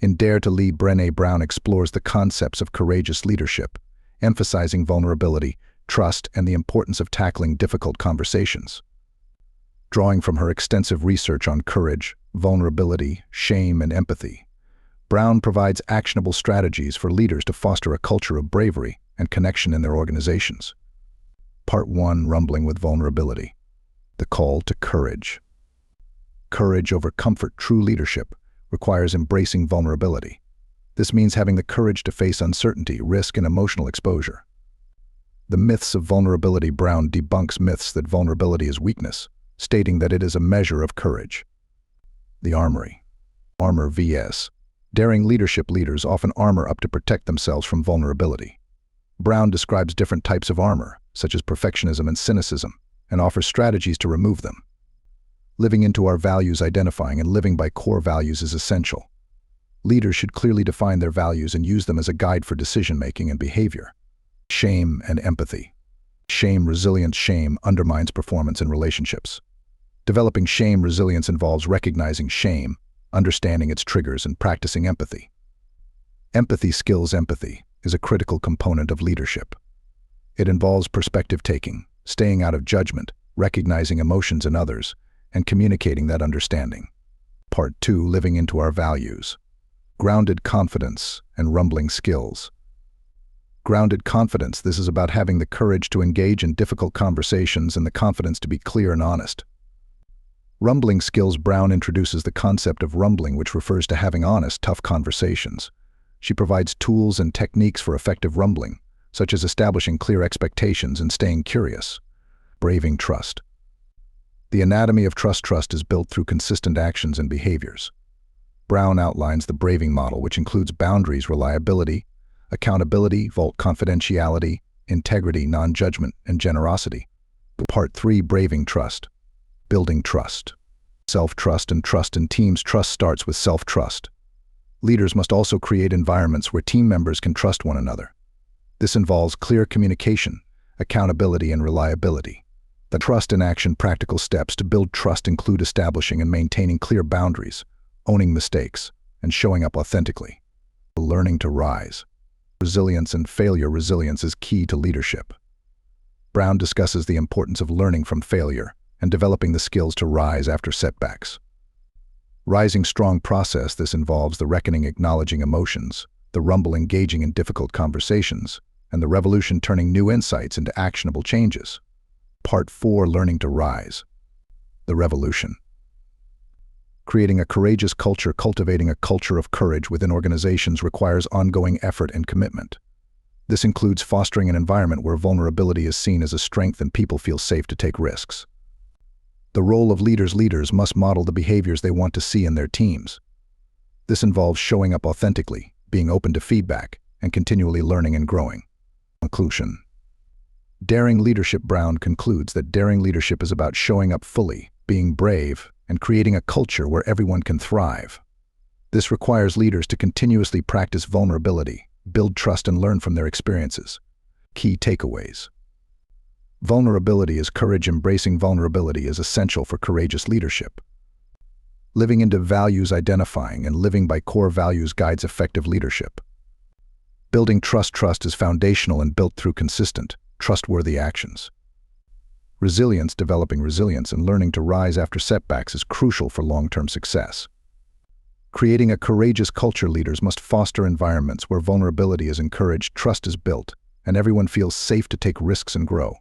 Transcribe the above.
In Dare to Lead, Brené Brown explores the concepts of courageous leadership, emphasizing vulnerability, trust, and the importance of tackling difficult conversations. Drawing from her extensive research on courage, vulnerability, shame, and empathy, Brown provides actionable strategies for leaders to foster a culture of bravery and connection in their organizations. Part 1. Rumbling with Vulnerability. The Call to Courage. Courage over comfort. True leadership requires embracing vulnerability. This means having the courage to face uncertainty, risk, and emotional exposure. The myths of vulnerability. Brown debunks myths that vulnerability is weakness, stating that it is a measure of courage. The Armory. Armor vs. Daring leadership. Leaders often armor up to protect themselves from vulnerability. Brown describes different types of armor, such as perfectionism and cynicism, and offers strategies to remove them. Living into our values. Identifying and living by core values is essential. Leaders should clearly define their values and use them as a guide for decision-making and behavior. Shame and empathy. Shame resilience. Shame undermines performance in relationships. Developing shame resilience involves recognizing shame, understanding its triggers, and practicing empathy. Empathy skills. Empathy is a critical component of leadership. It involves perspective-taking, staying out of judgment, recognizing emotions in others, and communicating that understanding. Part 2. Living into our values. Grounded confidence and rumbling skills. Grounded confidence. This is about having the courage to engage in difficult conversations and the confidence to be clear and honest. Rumbling skills. Brown introduces the concept of rumbling, which refers to having honest, tough conversations. She provides tools and techniques for effective rumbling, such as establishing clear expectations and staying curious. Braving trust. The anatomy of trust. Trust is built through consistent actions and behaviors. Brown outlines the braving model, which includes boundaries, reliability, accountability, confidentiality, integrity, non-judgment, and generosity. Part 3. Braving trust. Building trust. Self-trust and trust in teams. Trust starts with self-trust. Leaders must also create environments where team members can trust one another. This involves clear communication, accountability, and reliability. The trust in action. Practical steps to build trust include establishing and maintaining clear boundaries, owning mistakes, and showing up authentically. Learning to rise. Resilience and failure. Resilience is key to leadership. Brown discusses the importance of learning from failure and developing the skills to rise after setbacks. Rising strong process. This involves the reckoning, acknowledging emotions, the rumble, engaging in difficult conversations, and the revolution, turning new insights into actionable changes. Part 4. Learning to rise. The revolution. Creating a courageous culture. Cultivating a culture of courage within organizations requires ongoing effort and commitment. This includes fostering an environment where vulnerability is seen as a strength and people feel safe to take risks. The role of leaders. Leaders must model the behaviors they want to see in their teams. This involves showing up authentically, being open to feedback, and continually learning and growing. Conclusion. Daring leadership. Brown concludes that daring leadership is about showing up fully, being brave, and creating a culture where everyone can thrive. This requires leaders to continuously practice vulnerability, build trust, and learn from their experiences. Key takeaways. Vulnerability is courage. Embracing vulnerability is essential for courageous leadership. Living into values. Identifying and living by core values guides effective leadership. Building trust. Trust is foundational and built through consistent, trustworthy actions. Resilience. Developing resilience and learning to rise after setbacks is crucial for long-term success. Creating a courageous culture. Leaders must foster environments where vulnerability is encouraged, trust is built, and everyone feels safe to take risks and grow.